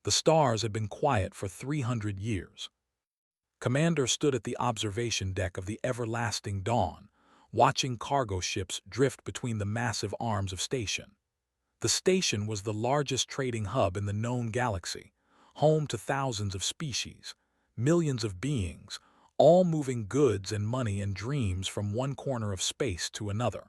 The stars had been quiet for 300 years. Commander stood at the observation deck of the everlasting dawn, watching cargo ships drift between the massive arms of station. The station was the largest trading hub in the known galaxy, home to thousands of species, millions of beings, all moving goods and money and dreams from one corner of space to another.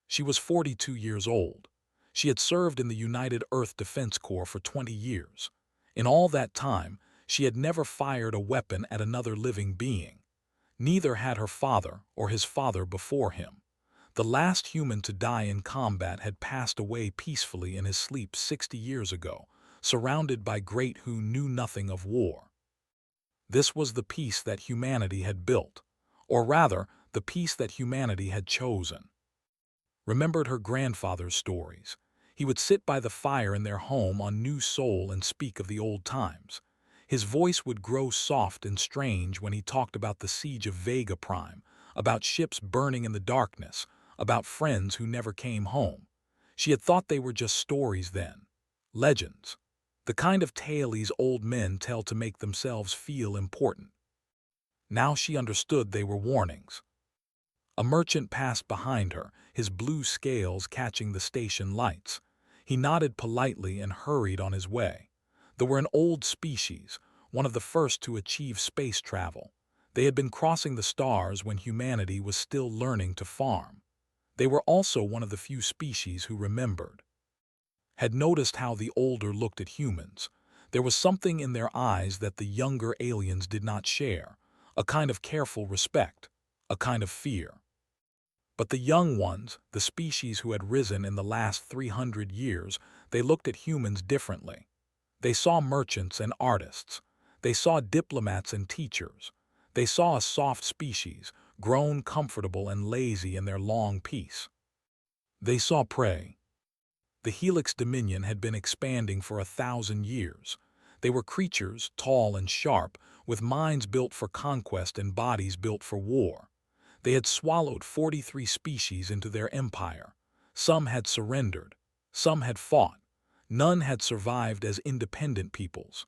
She was 42 years old. She had served in the United Earth Defense Corps for 20 years. In all that time, she had never fired a weapon at another living being. Neither had her father or his father before him. The last human to die in combat had passed away peacefully in his sleep 60 years ago, surrounded by great who knew nothing of war. This was the peace that humanity had built, or rather, the peace that humanity had chosen. Remembered her grandfather's stories. He would sit by the fire in their home on New Seoul and speak of the old times. His voice would grow soft and strange when he talked about the siege of Vega Prime, about ships burning in the darkness, about friends who never came home. She had thought they were just stories then. Legends. The kind of tale these old men tell to make themselves feel important. Now she understood they were warnings. A merchant passed behind her, his blue scales catching the station lights. He nodded politely and hurried on his way. They were an old species, one of the first to achieve space travel. They had been crossing the stars when humanity was still learning to farm. They were also one of the few species who remembered. Had noticed how the older looked at humans. There was something in their eyes that the younger aliens did not share, a kind of careful respect, a kind of fear. But the young ones, the species who had risen in the last 300 years, they looked at humans differently. They saw merchants and artists. They saw diplomats and teachers. They saw a soft species, grown comfortable and lazy in their long peace. They saw prey. The Helix Dominion had been expanding for 1,000 years. They were creatures, tall and sharp, with minds built for conquest and bodies built for war. They had swallowed 43 species into their empire. Some had surrendered. Some had fought. None had survived as independent peoples.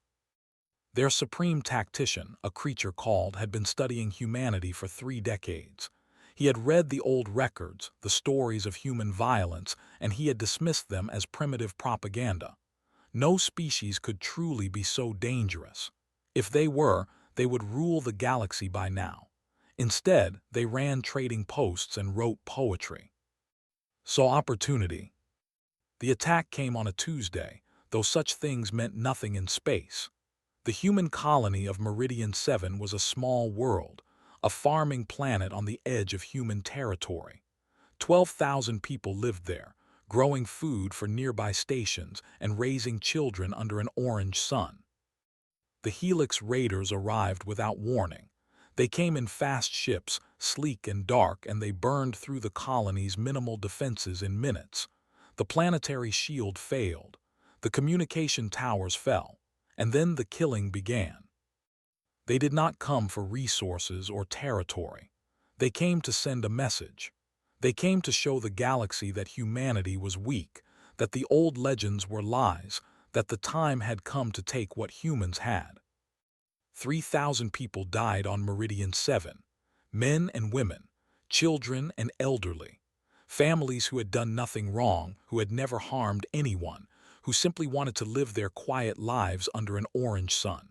Their supreme tactician, a creature called, had been studying humanity for 3 decades. He had read the old records, the stories of human violence, and he had dismissed them as primitive propaganda. No species could truly be so dangerous. If they were, they would rule the galaxy by now. Instead, they ran trading posts and wrote poetry. Saw opportunity. The attack came on a Tuesday, though such things meant nothing in space. The human colony of Meridian 7 was a small world, a farming planet on the edge of human territory. 12,000 people lived there, growing food for nearby stations and raising children under an orange sun. The Helix raiders arrived without warning. They came in fast ships, sleek and dark, and they burned through the colony's minimal defenses in minutes. The planetary shield failed. The communication towers fell. And then the killing began. They did not come for resources or territory. They came to send a message. They came to show the galaxy that humanity was weak, that the old legends were lies, that the time had come to take what humans had. 3,000 people died on Meridian 7, men and women, children and elderly, families who had done nothing wrong, who had never harmed anyone, who simply wanted to live their quiet lives under an orange sun.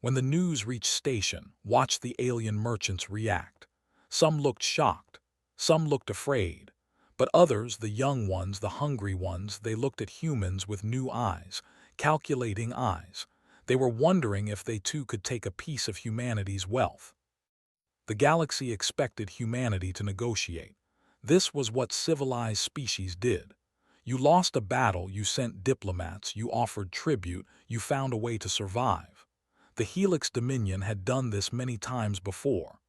When the news reached station, watch the alien merchants react. Some looked shocked, some looked afraid, but others, the young ones, the hungry ones, they looked at humans with new eyes, calculating eyes. They were wondering if they too could take a piece of humanity's wealth. The galaxy expected humanity to negotiate. This was what civilized species did. You lost a battle, you sent diplomats, you offered tribute, you found a way to survive. The Helix Dominion had done this many times before.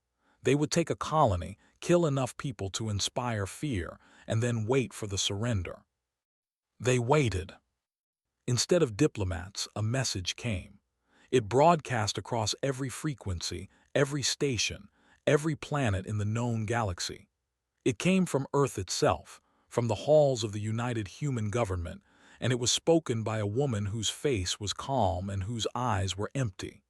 They would take a colony, kill enough people to inspire fear, and then wait for the surrender. They waited. Instead of diplomats, a message came. It broadcast across every frequency, every station, every planet in the known galaxy. It came from Earth itself, from the halls of the United Human Government, and it was spoken by a woman whose face was calm and whose eyes were empty.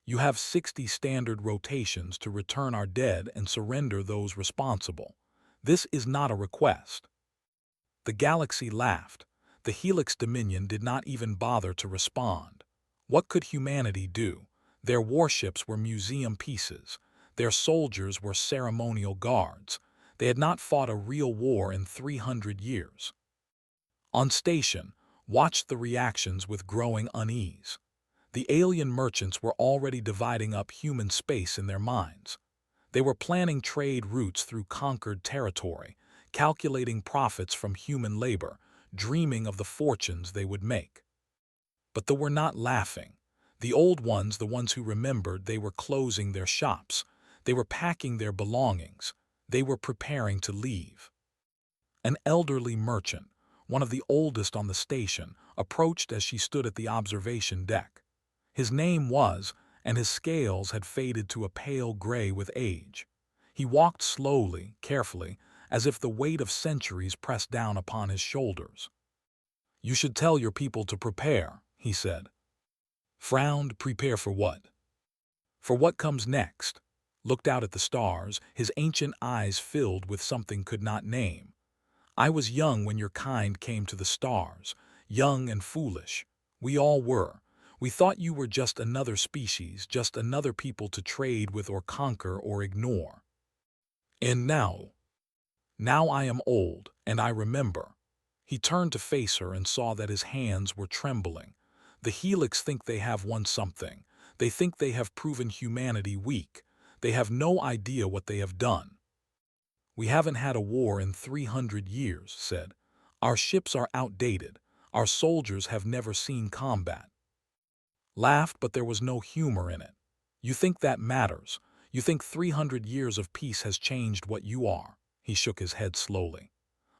You have 60 standard rotations to return our dead and surrender those responsible. This is not a request. The galaxy laughed. The Helix Dominion did not even bother to respond. What could humanity do? Their warships were museum pieces. Their soldiers were ceremonial guards. They had not fought a real war in 300 years. On station, watched the reactions with growing unease. The alien merchants were already dividing up human space in their minds. They were planning trade routes through conquered territory, calculating profits from human labor, dreaming of the fortunes they would make. But they were not laughing. The old ones, the ones who remembered, they were closing their shops. They were packing their belongings. They were preparing to leave. An elderly merchant, one of the oldest on the station, approached as she stood at the observation deck. His name was, and his scales had faded to a pale gray with age. He walked slowly, carefully, as if the weight of centuries pressed down upon his shoulders. "You should tell your people to prepare," he said. Frowned. Prepare for what? For what comes next. Looked out at the stars, his ancient eyes filled with something could not name. I was young when your kind came to the stars, young and foolish. We all were. We thought you were just another species, just another people to trade with or conquer or ignore. And now I am old, and I remember. He turned to face her and saw that his hands were trembling. The Helix think they have won something. They think they have proven humanity weak. They have no idea what they have done. We haven't had a war in 300 years, said. Our ships are outdated. Our soldiers have never seen combat. Laughed, but there was no humor in it. You think that matters. You think 300 years of peace has changed what you are. He shook his head slowly.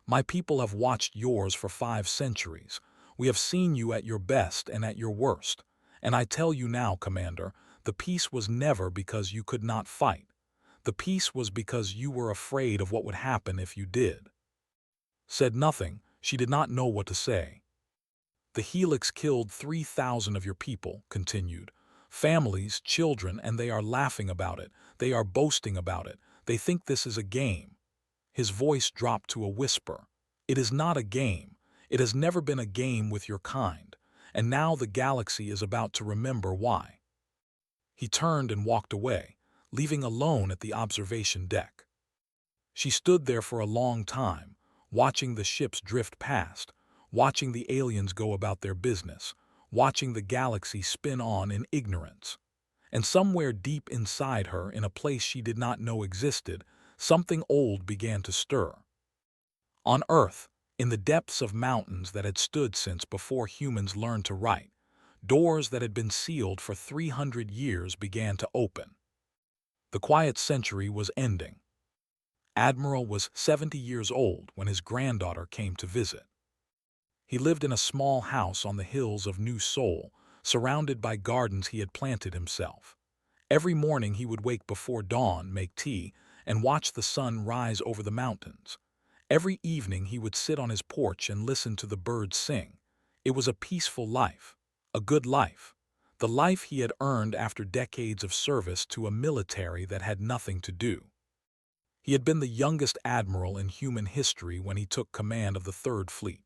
My people have watched yours for 5 centuries. We have seen you at your best and at your worst. And I tell you now, Commander, the peace was never because you could not fight. The peace was because you were afraid of what would happen if you did. Said nothing. She did not know what to say. The Helix killed 3,000 of your people, continued. Families, children, and they are laughing about it. They are boasting about it. They think this is a game. His voice dropped to a whisper. It is not a game. It has never been a game with your kind. And now the galaxy is about to remember why. He turned and walked away, leaving alone at the observation deck. She stood there for a long time, watching the ships drift past, watching the aliens go about their business, watching the galaxy spin on in ignorance. And somewhere deep inside her, in a place she did not know existed, something old began to stir. On Earth, in the depths of mountains that had stood since before humans learned to write, doors that had been sealed for 300 years began to open. The quiet century was ending. Admiral was 70 years old when his granddaughter came to visit. He lived in a small house on the hills of New Seoul, surrounded by gardens he had planted himself. Every morning he would wake before dawn, make tea, and watch the sun rise over the mountains. Every evening he would sit on his porch and listen to the birds sing. It was a peaceful life, a good life, the life he had earned after decades of service to a military that had nothing to do. He had been the youngest admiral in human history when he took command of the Third Fleet.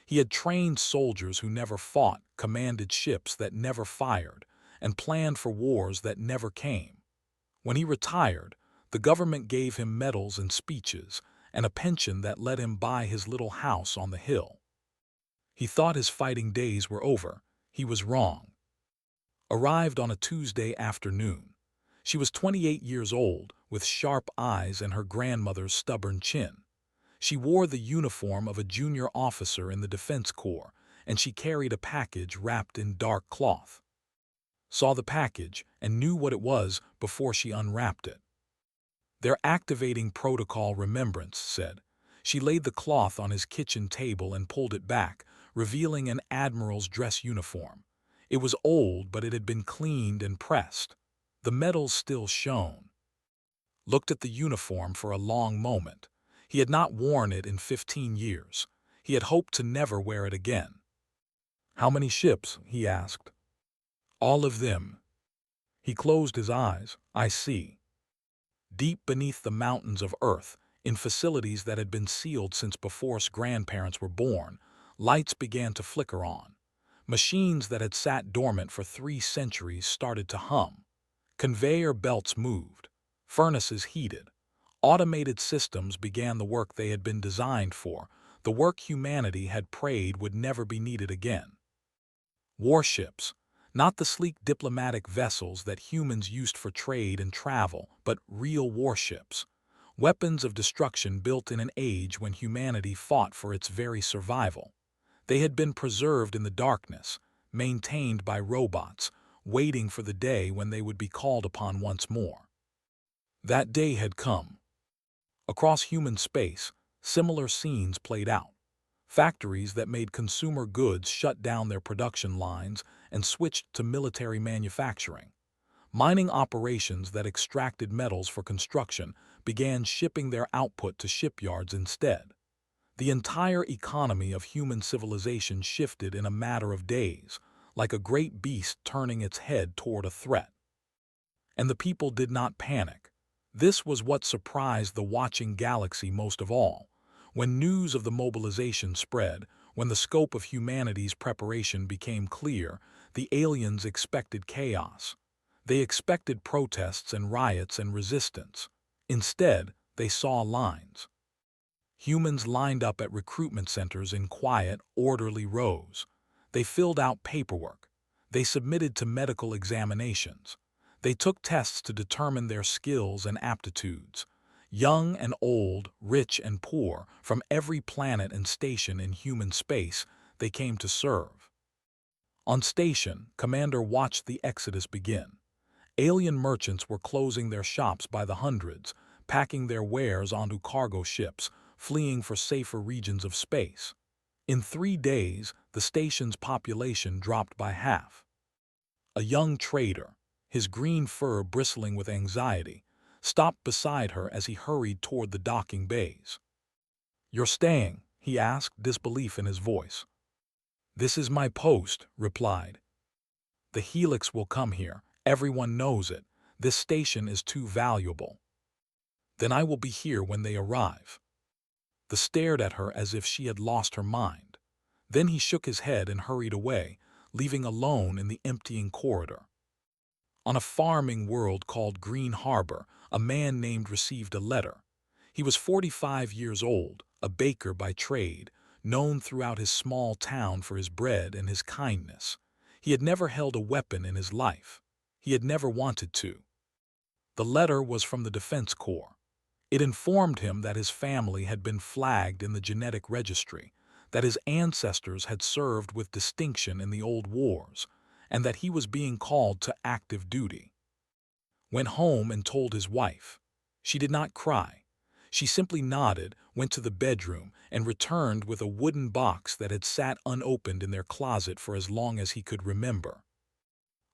He had trained soldiers who never fought, commanded ships that never fired, and planned for wars that never came. When he retired, the government gave him medals and speeches, and a pension that let him buy his little house on the hill. He thought his fighting days were over. He was wrong. Arrived on a Tuesday afternoon. She was 28 years old, with sharp eyes and her grandmother's stubborn chin. She wore the uniform of a junior officer in the Defense Corps, and she carried a package wrapped in dark cloth. Saw the package and knew what it was before she unwrapped it. They're activating protocol, remembrance said. She laid the cloth on his kitchen table and pulled it back, revealing an admiral's dress uniform. It was old, but it had been cleaned and pressed. The medals still shone. Looked at the uniform for a long moment. He had not worn it in 15 years. He had hoped to never wear it again. "How many ships?" he asked. "All of them." He closed his eyes. "I see." Deep beneath the mountains of Earth, in facilities that had been sealed since before his grandparents were born, lights began to flicker on. Machines that had sat dormant for 3 centuries started to hum. Conveyor belts moved. Furnaces heated. Automated systems began the work they had been designed for, the work humanity had prayed would never be needed again. Warships, not the sleek diplomatic vessels that humans used for trade and travel, but real warships. Weapons of destruction built in an age when humanity fought for its very survival. They had been preserved in the darkness, maintained by robots, waiting for the day when they would be called upon once more. That day had come. Across human space, similar scenes played out. Factories that made consumer goods shut down their production lines and switched to military manufacturing. Mining operations that extracted metals for construction began shipping their output to shipyards instead. The entire economy of human civilization shifted in a matter of days, like a great beast turning its head toward a threat. And the people did not panic. This was what surprised the watching galaxy most of all. When news of the mobilization spread, when the scope of humanity's preparation became clear, the aliens expected chaos. They expected protests and riots and resistance. Instead, they saw lines. Humans lined up at recruitment centers in quiet, orderly rows. They filled out paperwork. They submitted to medical examinations. They took tests to determine their skills and aptitudes. Young and old, rich and poor, from every planet and station in human space, they came to serve. On station, Commander watched the exodus begin. Alien merchants were closing their shops by the hundreds, packing their wares onto cargo ships, fleeing for safer regions of space. In 3 days, the station's population dropped by half. A young trader, his green fur bristling with anxiety, stopped beside her as he hurried toward the docking bays. "You're staying?" he asked, disbelief in his voice. "This is my post," replied. "The Helix will come here. Everyone knows it. This station is too valuable." "Then I will be here when they arrive." The stared at her as if she had lost her mind. Then he shook his head and hurried away, leaving alone in the emptying corridor. On a farming world called Green Harbor, a man named received a letter. He was 45 years old, a baker by trade, known throughout his small town for his bread and his kindness. He had never held a weapon in his life. He had never wanted to. The letter was from the Defense Corps. It informed him that his family had been flagged in the genetic registry, that his ancestors had served with distinction in the old wars, and that he was being called to active duty. Went home and told his wife. She did not cry. She simply nodded, went to the bedroom, and returned with a wooden box that had sat unopened in their closet for as long as he could remember.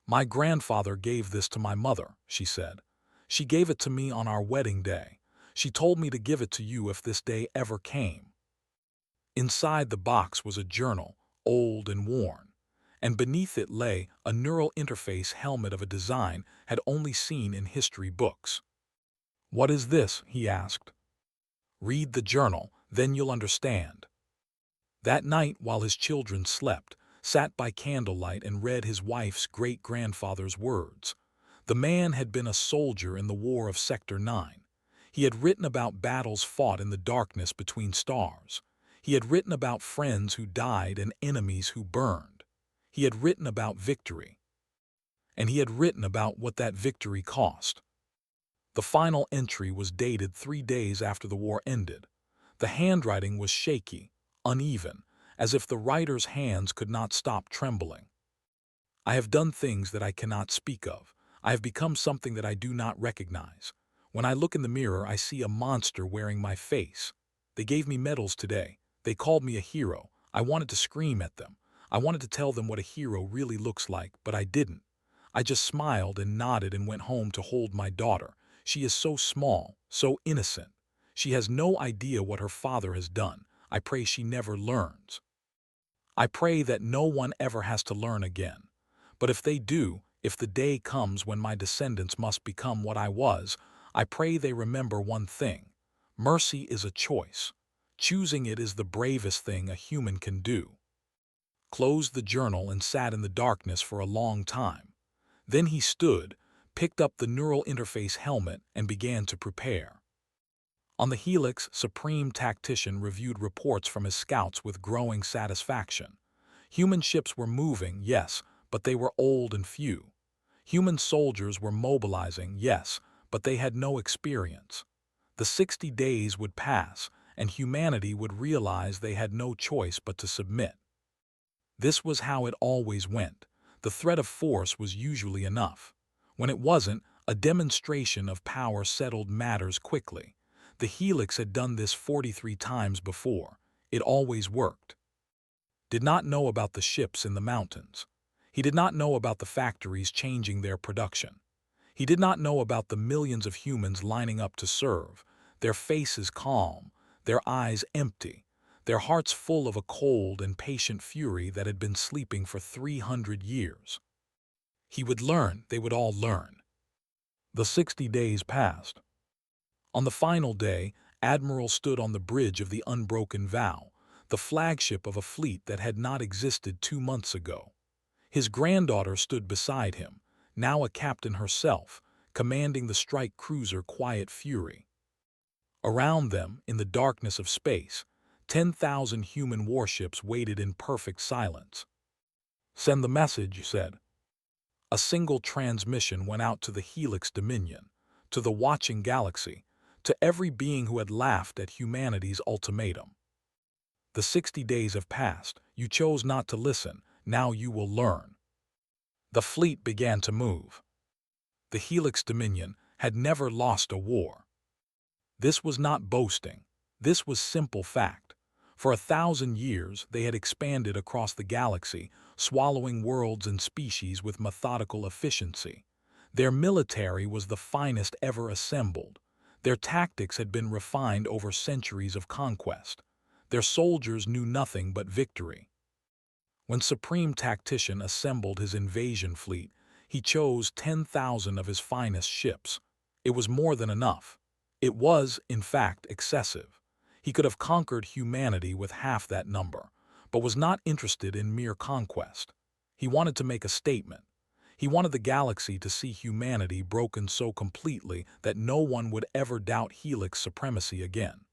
"My grandfather gave this to my mother," she said. "She gave it to me on our wedding day. She told me to give it to you if this day ever came." Inside the box was a journal, old and worn, and beneath it lay a neural interface helmet of a design had only seen in history books. "What is this?" he asked. "Read the journal, then you'll understand." That night, while his children slept, sat by candlelight and read his wife's great-grandfather's words. The man had been a soldier in the War of Sector 9. He had written about battles fought in the darkness between stars. He had written about friends who died and enemies who burned. He had written about victory. And he had written about what that victory cost. The final entry was dated 3 days after the war ended. The handwriting was shaky, uneven, as if the writer's hands could not stop trembling. "I have done things that I cannot speak of. I have become something that I do not recognize. When I look in the mirror, I see a monster wearing my face. They gave me medals today. They called me a hero. I wanted to scream at them. I wanted to tell them what a hero really looks like, but I didn't. I just smiled and nodded and went home to hold my daughter. She is so small, so innocent. She has no idea what her father has done. I pray she never learns. I pray that no one ever has to learn again. But if they do, if the day comes when my descendants must become what I was, I pray they remember one thing. Mercy is a choice. Choosing it is the bravest thing a human can do. Closed the journal and sat in the darkness for a long time. Then he stood, picked up the neural interface helmet, and began to prepare. On the Helix, Supreme Tactician reviewed reports from his scouts with growing satisfaction. Human ships were moving, yes, but they were old and few. Human soldiers were mobilizing, yes, but they had no experience. The 60 days would pass, and humanity would realize they had no choice but to submit. This was how it always went. The threat of force was usually enough. When it wasn't, a demonstration of power settled matters quickly. The Helix had done this 43 times before. It always worked. Did not know about the ships in the mountains. He did not know about the factories changing their production. He did not know about the millions of humans lining up to serve, their faces calm, their eyes empty, their hearts full of a cold and patient fury that had been sleeping for 300 years. He would learn, they would all learn. The 60 days passed. On the final day, Admiral stood on the bridge of the Unbroken Vow, the flagship of a fleet that had not existed 2 months ago. His granddaughter stood beside him, now a captain herself, commanding the strike cruiser Quiet Fury. Around them, in the darkness of space, 10,000 human warships waited in perfect silence. "Send the message," he said. A single transmission went out to the Helix Dominion, to the watching galaxy, to every being who had laughed at humanity's ultimatum. The 60 days have passed. You chose not to listen. Now you will learn. The fleet began to move. The Helix Dominion had never lost a war. This was not boasting. This was simple fact. For 1,000 years, they had expanded across the galaxy, swallowing worlds and species with methodical efficiency. Their military was the finest ever assembled. Their tactics had been refined over centuries of conquest. Their soldiers knew nothing but victory. When Supreme Tactician assembled his invasion fleet, he chose 10,000 of his finest ships. It was more than enough. It was, in fact, excessive. He could have conquered humanity with half that number, but was not interested in mere conquest. He wanted to make a statement. He wanted the galaxy to see humanity broken so completely that no one would ever doubt Helix supremacy again.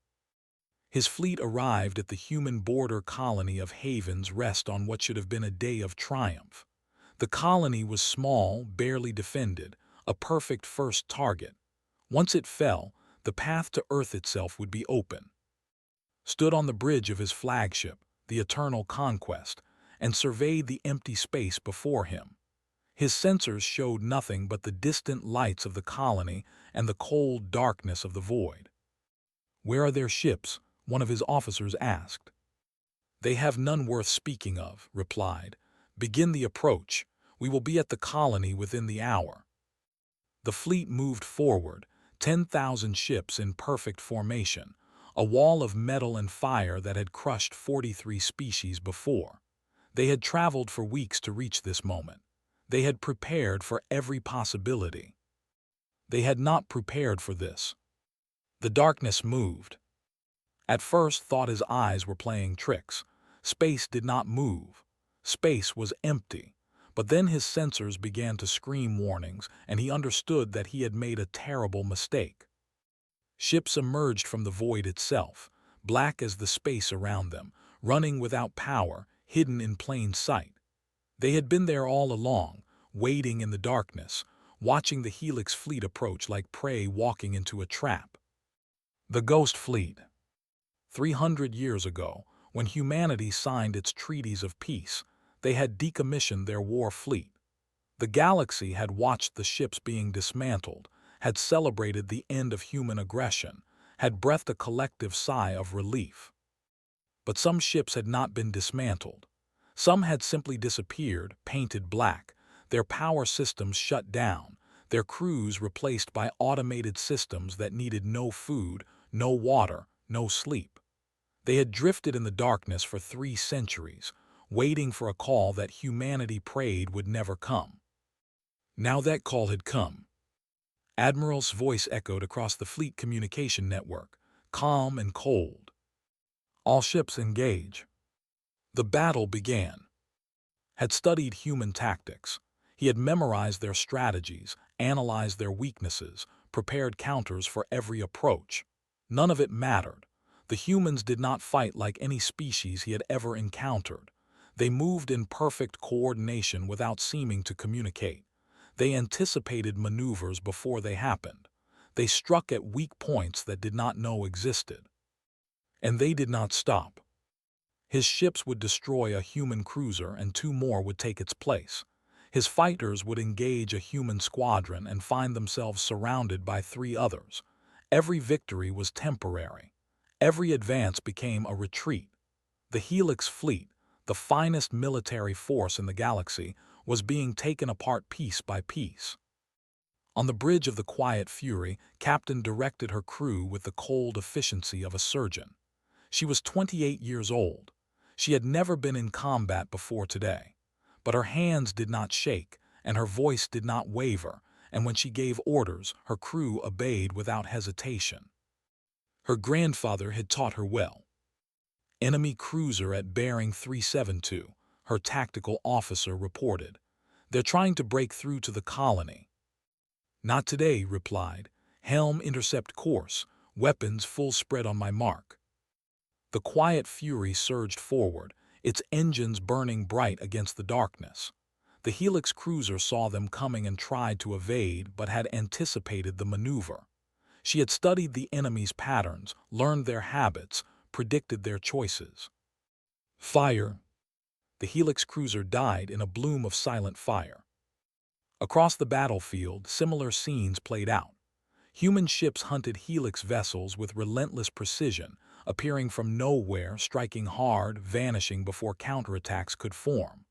His fleet arrived at the human border colony of Haven's Rest on what should have been a day of triumph. The colony was small, barely defended, a perfect first target. Once it fell, the path to Earth itself would be open. Stood on the bridge of his flagship, the Eternal Conquest, and surveyed the empty space before him. His sensors showed nothing but the distant lights of the colony and the cold darkness of the void. "Where are their ships?" one of his officers asked. "They have none worth speaking of," replied. "Begin the approach. We will be at the colony within the hour." The fleet moved forward, 10,000 ships in perfect formation, a wall of metal and fire that had crushed 43 species before. They had traveled for weeks to reach this moment. They had prepared for every possibility. They had not prepared for this. The darkness moved. At first thought his eyes were playing tricks. Space did not move. Space was empty. But then his sensors began to scream warnings, and he understood that he had made a terrible mistake. Ships emerged from the void itself, black as the space around them, running without power, hidden in plain sight. They had been there all along, waiting in the darkness, watching the Helix fleet approach like prey walking into a trap. The Ghost Fleet. 300 years ago, when humanity signed its treaties of peace, they had decommissioned their war fleet. The galaxy had watched the ships being dismantled, had celebrated the end of human aggression, had breathed a collective sigh of relief. But some ships had not been dismantled. Some had simply disappeared, painted black, their power systems shut down, their crews replaced by automated systems that needed no food, no water, no sleep. They had drifted in the darkness for 3 centuries, waiting for a call that humanity prayed would never come. Now that call had come. Admiral's voice echoed across the fleet communication network, calm and cold. All ships engage. The battle began. Had studied human tactics. He had memorized their strategies, analyzed their weaknesses, prepared counters for every approach. None of it mattered. The humans did not fight like any species he had ever encountered. They moved in perfect coordination without seeming to communicate. They anticipated maneuvers before they happened. They struck at weak points that did not know existed. And they did not stop. His ships would destroy a human cruiser and 2 more would take its place. His fighters would engage a human squadron and find themselves surrounded by 3 others. Every victory was temporary. Every advance became a retreat. The Helix fleet, the finest military force in the galaxy, was being taken apart piece by piece. On the bridge of the Quiet Fury, Captain directed her crew with the cold efficiency of a surgeon. She was 28 years old. She had never been in combat before today. But her hands did not shake, and her voice did not waver, and when she gave orders, her crew obeyed without hesitation. Her grandfather had taught her well. Enemy cruiser at bearing 372, her tactical officer reported. They're trying to break through to the colony. Not today, replied. Helm intercept course, weapons full spread on my mark. The Quiet Fury surged forward, its engines burning bright against the darkness. The Helix cruiser saw them coming and tried to evade but had anticipated the maneuver. She had studied the enemy's patterns, learned their habits, predicted their choices. Fire! The Helix cruiser died in a bloom of silent fire. Across the battlefield, similar scenes played out. Human ships hunted Helix vessels with relentless precision, appearing from nowhere, striking hard, vanishing before counterattacks could form.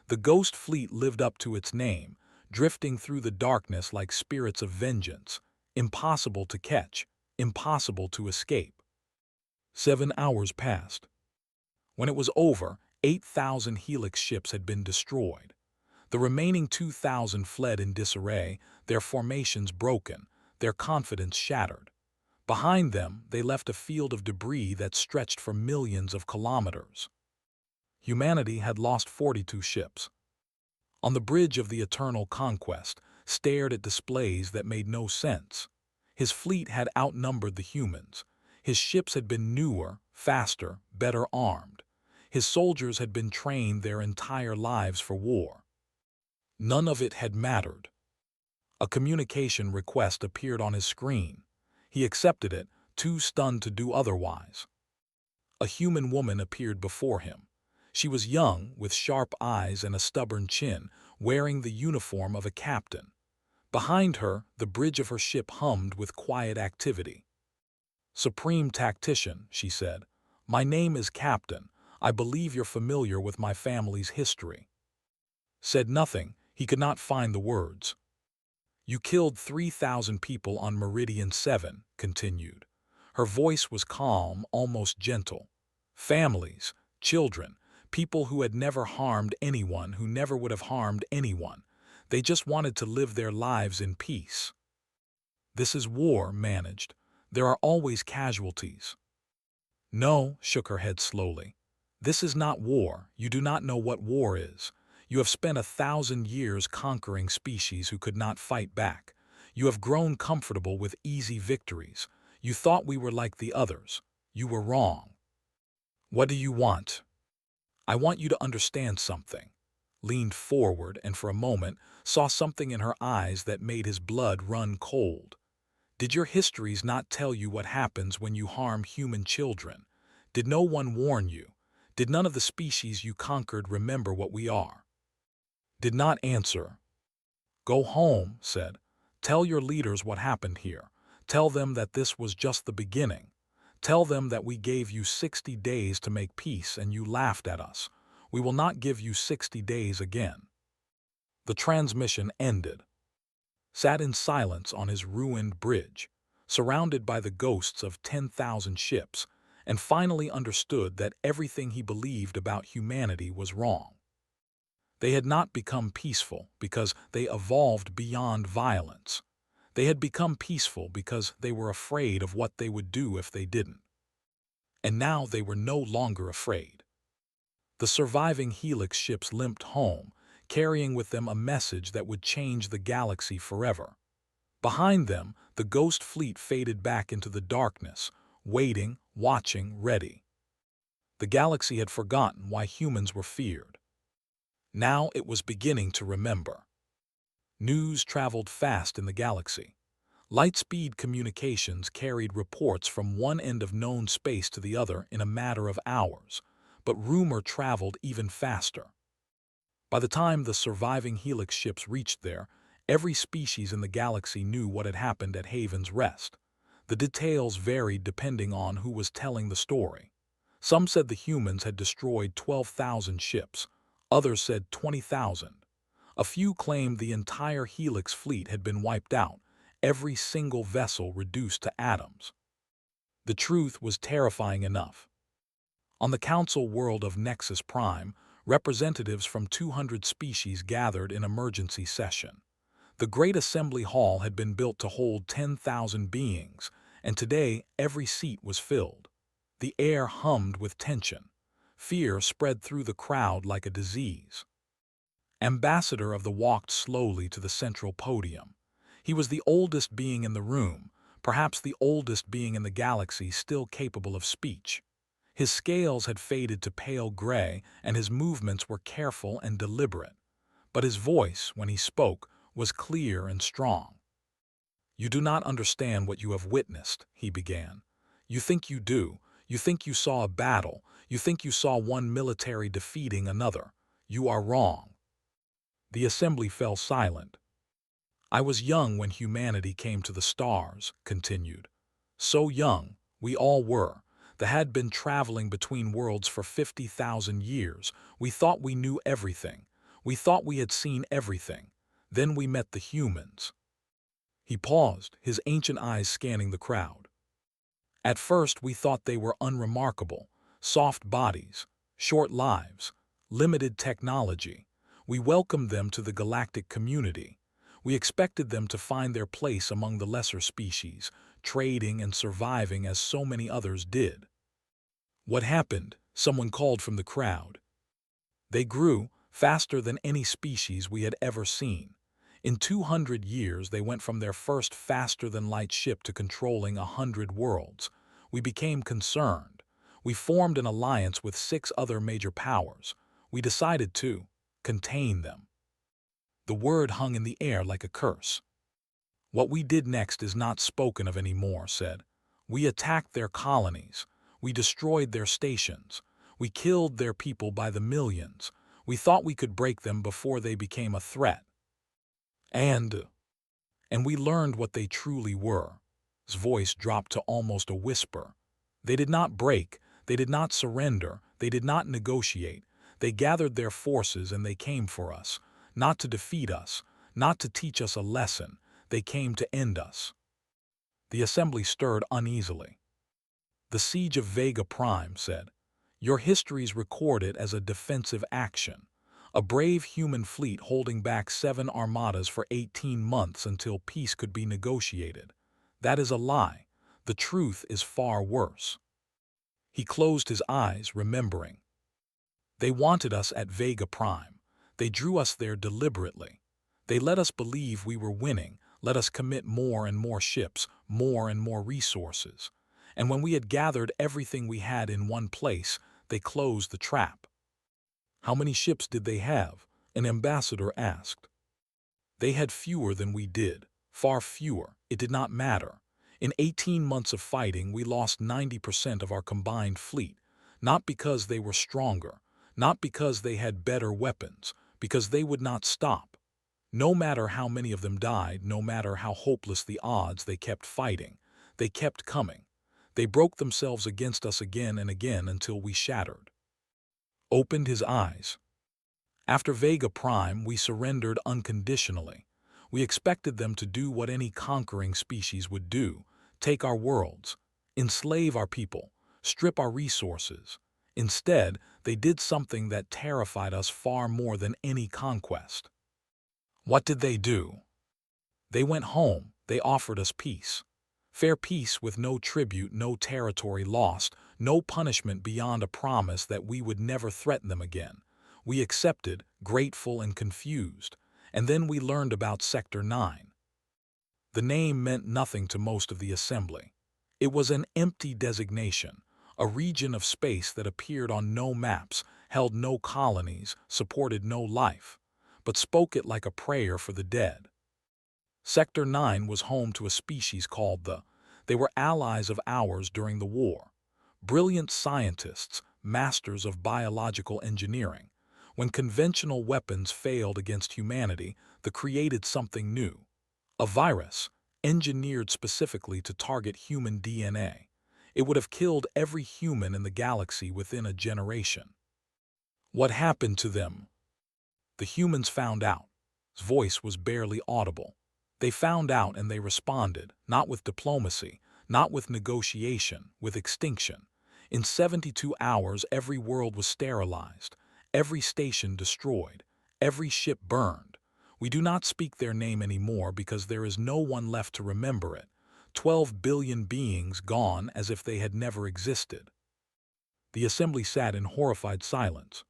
The Ghost Fleet lived up to its name, drifting through the darkness like spirits of vengeance, impossible to catch, impossible to escape. 7 hours passed. When it was over, 8,000 Helix ships had been destroyed. The remaining 2,000 fled in disarray, their formations broken, their confidence shattered. Behind them, they left a field of debris that stretched for millions of kilometers. Humanity had lost 42 ships. On the bridge of the Eternal Conquest, stared at displays that made no sense. His fleet had outnumbered the humans. His ships had been newer, faster, better armed. His soldiers had been trained their entire lives for war. None of it had mattered. A communication request appeared on his screen. He accepted it, too stunned to do otherwise. A human woman appeared before him. She was young, with sharp eyes and a stubborn chin, wearing the uniform of a captain. Behind her, the bridge of her ship hummed with quiet activity. Supreme Tactician, she said, my name is Captain. I believe you're familiar with my family's history. Said nothing, he could not find the words. You killed 3,000 people on Meridian 7, continued. Her voice was calm, almost gentle. Families, children, people who had never harmed anyone, who never would have harmed anyone. They just wanted to live their lives in peace. This is war, managed. There are always casualties. No, shook her head slowly. This is not war. You do not know what war is. You have spent 1,000 years conquering species who could not fight back. You have grown comfortable with easy victories. You thought we were like the others. You were wrong. What do you want? I want you to understand something. Leaned forward and for a moment saw something in her eyes that made his blood run cold. Did your histories not tell you what happens when you harm human children? Did no one warn you? Did none of the species you conquered remember what we are? Did not answer. Go home, said. Tell your leaders what happened here. Tell them that this was just the beginning. Tell them that we gave you 60 days to make peace and you laughed at us. We will not give you 60 days again. The transmission ended. Sat in silence on his ruined bridge, surrounded by the ghosts of 10,000 ships, and finally understood that everything he believed about humanity was wrong. They had not become peaceful because they evolved beyond violence. They had become peaceful because they were afraid of what they would do if they didn't. And now they were no longer afraid. The surviving Helix ships limped home, carrying with them a message that would change the galaxy forever. Behind them, the ghost fleet faded back into the darkness, waiting, watching, ready. The galaxy had forgotten why humans were feared. Now it was beginning to remember. News traveled fast in the galaxy. Light-speed communications carried reports from one end of known space to the other in a matter of hours, but rumor traveled even faster. By the time the surviving Helix ships reached there, every species in the galaxy knew what had happened at Haven's Rest. The details varied depending on who was telling the story. Some said the humans had destroyed 12,000 ships, others said 20,000. A few claimed the entire Helix fleet had been wiped out, every single vessel reduced to atoms. The truth was terrifying enough. On the council world of Nexus Prime, representatives from 200 species gathered in emergency session. The Great Assembly Hall had been built to hold 10,000 beings, and today every seat was filled. The air hummed with tension. Fear spread through the crowd like a disease. Ambassador of the walked slowly to the central podium. He was the oldest being in the room, perhaps the oldest being in the galaxy still capable of speech. His scales had faded to pale gray, and his movements were careful and deliberate. But his voice, when he spoke, was clear and strong. "You do not understand what you have witnessed," he began. "You think you do. You think you saw a battle. You think you saw one military defeating another. You are wrong." The assembly fell silent. "I was young when humanity came to the stars," continued. "So young, we all were. They had been traveling between worlds for 50,000 years. We thought we knew everything. We thought we had seen everything. Then we met the humans." He paused, his ancient eyes scanning the crowd. "At first we thought they were unremarkable, soft bodies, short lives, limited technology. We welcomed them to the galactic community. We expected them to find their place among the lesser species, trading and surviving as so many others did." "What happened?" someone called from the crowd. "They grew faster than any species we had ever seen. In 200 years they went from their first faster-than-light ship to controlling 100 worlds. We became concerned. We formed an alliance with 6 other major powers. We decided to contain them." The word hung in the air like a curse. "What we did next is not spoken of anymore," said. "We attacked their colonies. We destroyed their stations. We killed their people by the millions. We thought we could break them before they became a threat. And we learned what they truly were." His voice dropped to almost a whisper. "They did not break. They did not surrender. They did not negotiate. They gathered their forces and they came for us. Not to defeat us, not to teach us a lesson. They came to end us." The assembly stirred uneasily. "The siege of Vega Prime," said. "Your histories record it as a defensive action. A brave human fleet holding back 7 armadas for 18 months until peace could be negotiated. That is a lie. The truth is far worse." He closed his eyes, remembering. "They wanted us at Vega Prime. They drew us there deliberately. They let us believe we were winning, let us commit more and more ships, more and more resources. And when we had gathered everything we had in one place, they closed the trap." "How many ships did they have?" an ambassador asked. "They had fewer than we did, far fewer. It did not matter. In 18 months of fighting, we lost 90% of our combined fleet, not because they were stronger, not because they had better weapons, because they would not stop. No matter how many of them died, no matter how hopeless the odds, they kept fighting. They kept coming. They broke themselves against us again and again until we shattered." Opened his eyes. "After Vega Prime, we surrendered unconditionally. We expected them to do what any conquering species would do, take our worlds, enslave our people, strip our resources. Instead, they did something that terrified us far more than any conquest. What did they do? They went home. They offered us peace. Fair peace with no tribute, no territory lost, no punishment beyond a promise that we would never threaten them again. We accepted, grateful and confused, and then we learned about Sector 9. The name meant nothing to most of the assembly. It was an empty designation, a region of space that appeared on no maps, held no colonies, supported no life, but spoke it like a prayer for the dead. Sector 9 was home to a species called They were allies of ours during the war. Brilliant scientists, masters of biological engineering. When conventional weapons failed against humanity, they created something new. A virus, engineered specifically to target human DNA. It would have killed every human in the galaxy within a generation. What happened to them? The humans found out. His voice was barely audible. They found out and they responded, not with diplomacy, not with negotiation, with extinction. In 72 hours, every world was sterilized, every station destroyed, every ship burned. We do not speak their name anymore because there is no one left to remember it. 12 billion beings gone as if they had never existed. The assembly sat in horrified silence.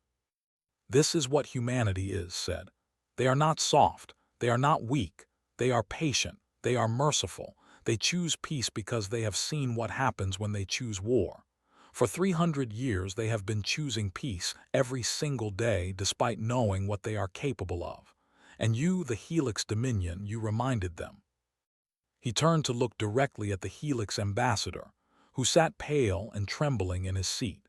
This is what humanity is, said. They are not soft, they are not weak. They are patient, they are merciful, they choose peace because they have seen what happens when they choose war. For 300 years they have been choosing peace every single day despite knowing what they are capable of. And you, the Helix Dominion, you reminded them. He turned to look directly at the Helix ambassador, who sat pale and trembling in his seat.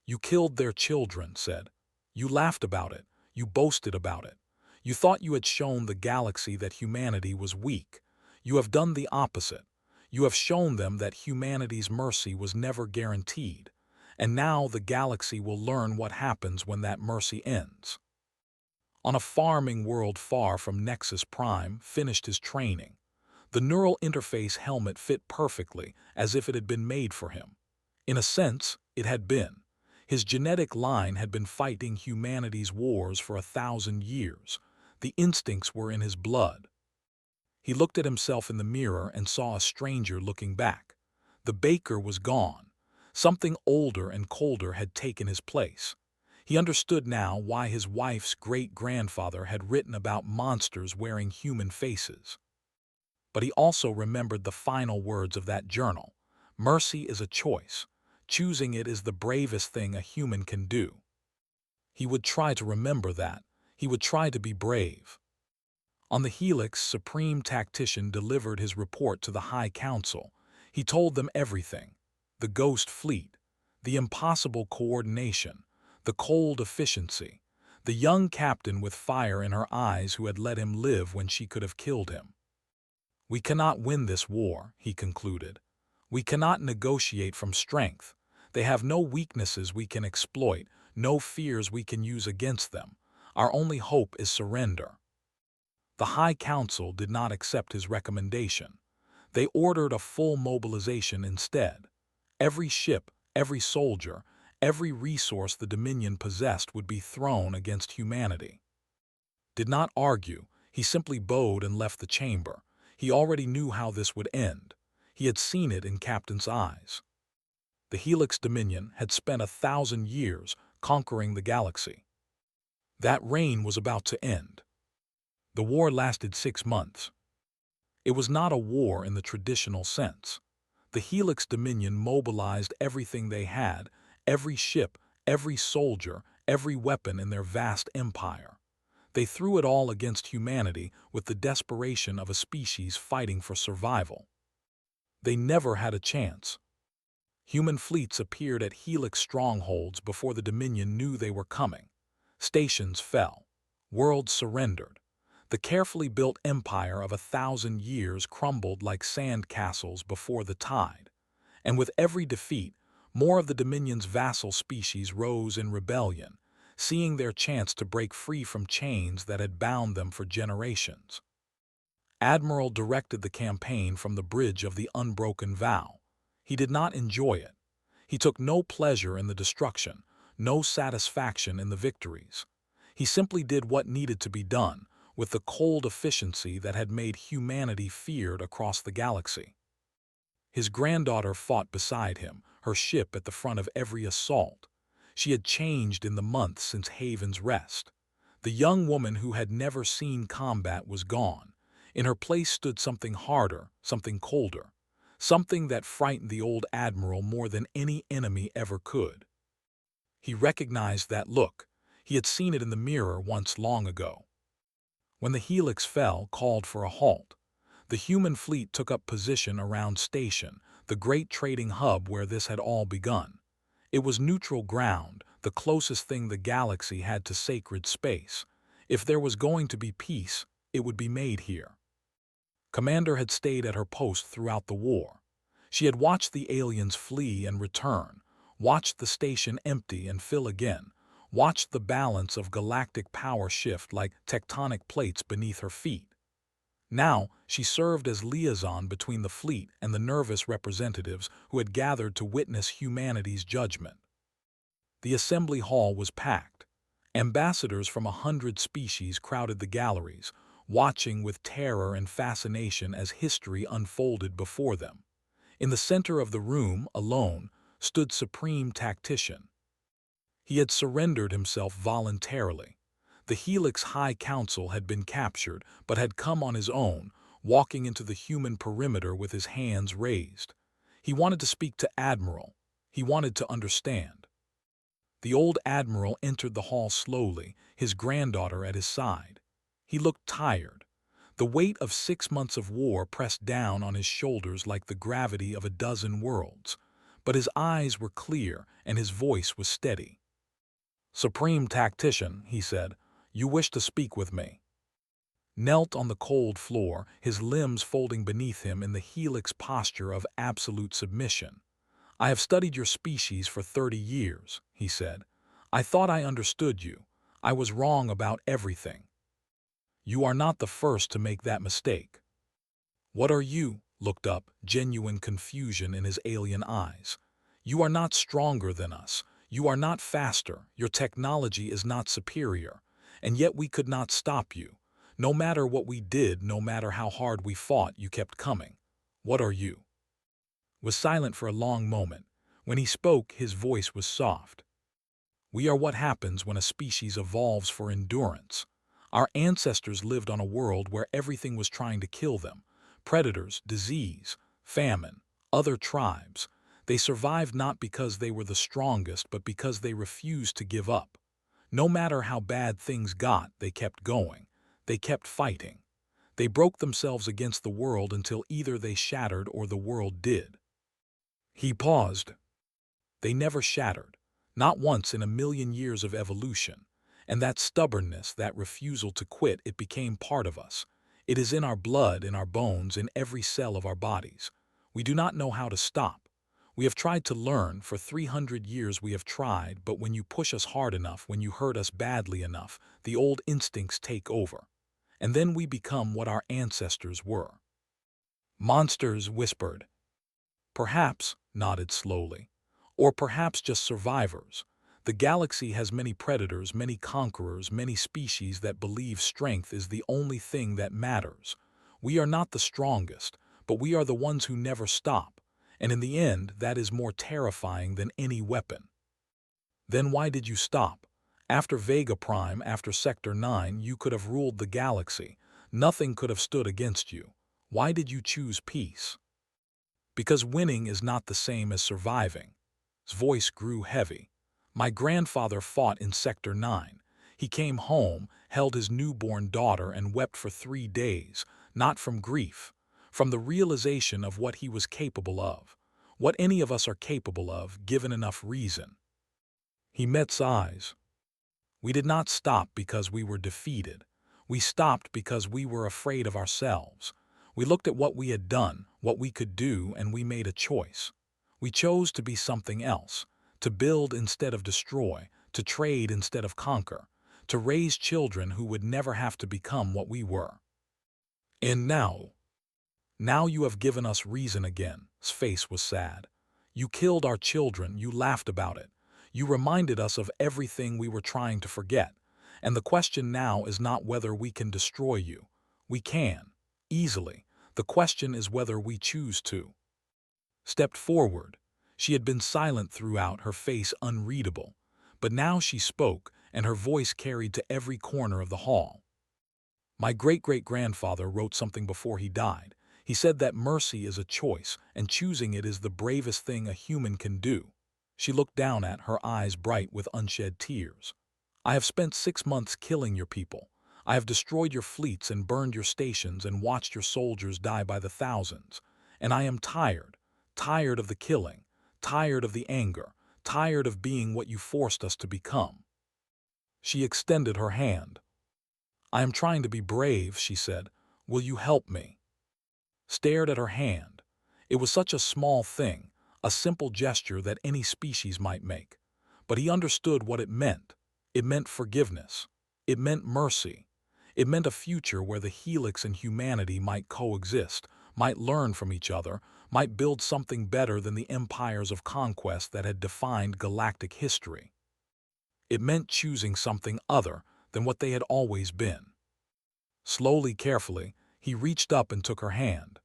You killed their children, said. You laughed about it, you boasted about it. You thought you had shown the galaxy that humanity was weak. You have done the opposite. You have shown them that humanity's mercy was never guaranteed. And now the galaxy will learn what happens when that mercy ends. On a farming world far from Nexus Prime finished his training. The neural interface helmet fit perfectly, as if it had been made for him. In a sense, it had been. His genetic line had been fighting humanity's wars for 1,000 years. The instincts were in his blood. He looked at himself in the mirror and saw a stranger looking back. The baker was gone. Something older and colder had taken his place. He understood now why his wife's great-grandfather had written about monsters wearing human faces. But he also remembered the final words of that journal. Mercy is a choice. Choosing it is the bravest thing a human can do. He would try to remember that. He would try to be brave. On the Helix, Supreme Tactician delivered his report to the High Council. He told them everything. The Ghost Fleet, the impossible coordination, the cold efficiency, the young captain with fire in her eyes who had let him live when she could have killed him. We cannot win this war, he concluded. We cannot negotiate from strength. They have no weaknesses we can exploit, no fears we can use against them. Our only hope is surrender. The High Council did not accept his recommendation. They ordered a full mobilization instead. Every ship, every soldier, every resource the Dominion possessed would be thrown against humanity. Did not argue, he simply bowed and left the chamber. He already knew how this would end. He had seen it in Captain's eyes. The Helix Dominion had spent 1,000 years conquering the galaxy. That reign was about to end. The war lasted 6 months. It was not a war in the traditional sense. The Helix Dominion mobilized everything they had, every ship, every soldier, every weapon in their vast empire. They threw it all against humanity with the desperation of a species fighting for survival. They never had a chance. Human fleets appeared at Helix strongholds before the Dominion knew they were coming. Stations fell. Worlds surrendered. The carefully built empire of 1,000 years crumbled like sand castles before the tide. And with every defeat, more of the Dominion's vassal species rose in rebellion, seeing their chance to break free from chains that had bound them for generations. Admiral directed the campaign from the bridge of the Unbroken Vow. He did not enjoy it. He took no pleasure in the destruction, no satisfaction in the victories. He simply did what needed to be done, with the cold efficiency that had made humanity feared across the galaxy. His granddaughter fought beside him, her ship at the front of every assault. She had changed in the months since Haven's Rest. The young woman who had never seen combat was gone. In her place stood something harder, something colder, something that frightened the old admiral more than any enemy ever could. He recognized that look. He had seen it in the mirror once long ago. When the helix fell, called for a halt. The human fleet took up position around Station, the great trading hub where this had all begun. It was neutral ground, the closest thing the galaxy had to sacred space. If there was going to be peace, it would be made here. Commander had stayed at her post throughout the war. She had watched the aliens flee and return, watched the station empty and fill again, watched the balance of galactic power shift like tectonic plates beneath her feet. Now, she served as liaison between the fleet and the nervous representatives who had gathered to witness humanity's judgment. The assembly hall was packed. Ambassadors from 100 species crowded the galleries, watching with terror and fascination as history unfolded before them. In the center of the room, alone, stood Supreme Tactician. He had surrendered himself voluntarily. The Helix High Council had been captured, but had come on his own, walking into the human perimeter with his hands raised. He wanted to speak to Admiral. He wanted to understand. The old Admiral entered the hall slowly, his granddaughter at his side. He looked tired. The weight of 6 months of war pressed down on his shoulders like the gravity of a dozen worlds. But his eyes were clear and his voice was steady. "Supreme Tactician," he said, "you wish to speak with me." Knelt on the cold floor, his limbs folding beneath him in the helix posture of absolute submission. "I have studied your species for 30 years," he said. "I thought I understood you. I was wrong about everything. You are not the first to make that mistake." "What are you?" Looked up, genuine confusion in his alien eyes. "You are not stronger than us. You are not faster. Your technology is not superior. And yet we could not stop you. No matter what we did, no matter how hard we fought, you kept coming. What are you?" Was silent for a long moment. When he spoke, his voice was soft. "We are what happens when a species evolves for endurance. Our ancestors lived on a world where everything was trying to kill them. Predators, disease, famine, other tribes. They survived not because they were the strongest, but because they refused to give up. No matter how bad things got, they kept going. They kept fighting. They broke themselves against the world until either they shattered or the world did." He paused. "They never shattered. Not once in a million years of evolution. And that stubbornness, that refusal to quit, it became part of us. It is in our blood, in our bones, in every cell of our bodies. We do not know how to stop. We have tried to learn. For 300 years we have tried, but when you push us hard enough, when you hurt us badly enough, the old instincts take over. And then we become what our ancestors were." "Monsters," whispered. "Perhaps," nodded slowly. "Or perhaps just survivors. The galaxy has many predators, many conquerors, many species that believe strength is the only thing that matters. We are not the strongest, but we are the ones who never stop. And in the end, that is more terrifying than any weapon." "Then why did you stop? After Vega Prime, after Sector 9, you could have ruled the galaxy. Nothing could have stood against you. Why did you choose peace?" "Because winning is not the same as surviving." His voice grew heavy. "My grandfather fought in Sector 9. He came home, held his newborn daughter, and wept for 3 days, not from grief, from the realization of what he was capable of, what any of us are capable of, given enough reason." He met's eyes. "We did not stop because we were defeated. We stopped because we were afraid of ourselves. We looked at what we had done, what we could do, and we made a choice. We chose to be something else, to build instead of destroy, to trade instead of conquer, to raise children who would never have to become what we were. And now you have given us reason again." His face was sad. You killed our children, you laughed about it. You reminded us of everything we were trying to forget. And the question now is not whether we can destroy you. We can, easily. The question is whether we choose to. Stepped forward. She had been silent throughout, her face unreadable. But now she spoke, and her voice carried to every corner of the hall. My great-great-grandfather wrote something before he died. He said that mercy is a choice, and choosing it is the bravest thing a human can do. She looked down at her eyes bright with unshed tears. I have spent 6 months killing your people. I have destroyed your fleets and burned your stations and watched your soldiers die by the thousands. And I am tired of the killing, tired of the anger, tired of being what you forced us to become. She extended her hand. I am trying to be brave, she said. Will you help me? Stared at her hand. It was such a small thing, a simple gesture that any species might make. But he understood what it meant. It meant forgiveness. It meant mercy. It meant a future where the helix and humanity might coexist, might learn from each other, might build something better than the empires of conquest that had defined galactic history. It meant choosing something other than what they had always been. Slowly, carefully, he reached up and took her hand.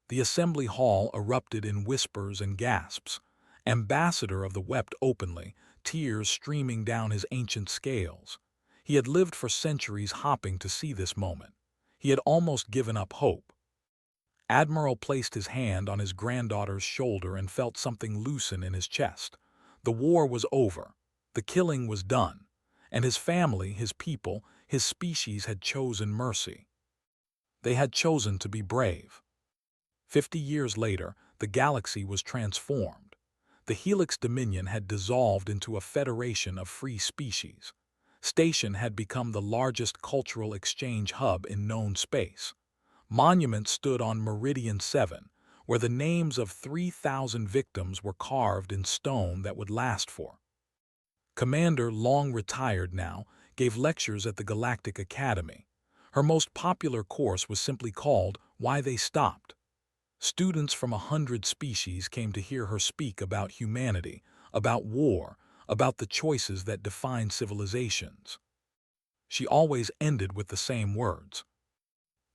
The assembly hall erupted in whispers and gasps. Ambassador of the wept openly, tears streaming down his ancient scales. He had lived for centuries hoping to see this moment. He had almost given up hope. Admiral placed his hand on his granddaughter's shoulder and felt something loosen in his chest. The war was over. The killing was done. And his family, his people, his species had chosen mercy. They had chosen to be brave. 50 years later, the galaxy was transformed. The Helix Dominion had dissolved into a federation of free species. Station had become the largest cultural exchange hub in known space. Monuments stood on Meridian 7, where the names of 3,000 victims were carved in stone that would last for. Commander, long retired now, gave lectures at the Galactic Academy. Her most popular course was simply called Why They Stopped. Students from 100 species came to hear her speak about humanity, about war, about the choices that define civilizations. She always ended with the same words.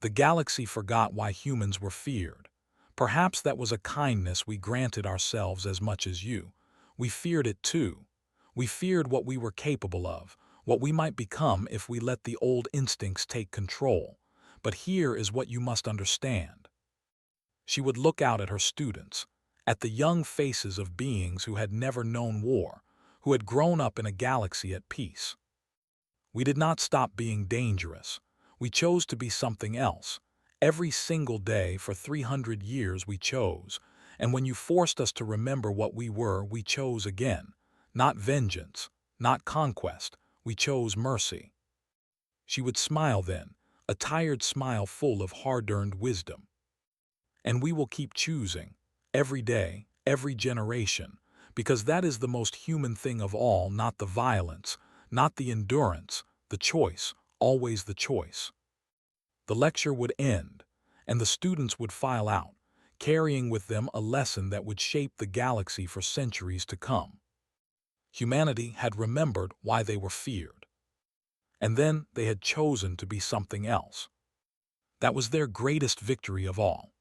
The galaxy forgot why humans were feared. Perhaps that was a kindness we granted ourselves as much as you. We feared it too. We feared what we were capable of, what we might become if we let the old instincts take control. But here is what you must understand. She would look out at her students, at the young faces of beings who had never known war, who had grown up in a galaxy at peace. We did not stop being dangerous. We chose to be something else. Every single day for 300 years we chose, and when you forced us to remember what we were, we chose again. Not vengeance, not conquest, we chose mercy. She would smile then, a tired smile full of hard-earned wisdom. And we will keep choosing, every day, every generation, because that is the most human thing of all, not the violence, not the endurance, the choice, always the choice. The lecture would end, and the students would file out, carrying with them a lesson that would shape the galaxy for centuries to come. Humanity had remembered why they were feared. And then they had chosen to be something else. That was their greatest victory of all.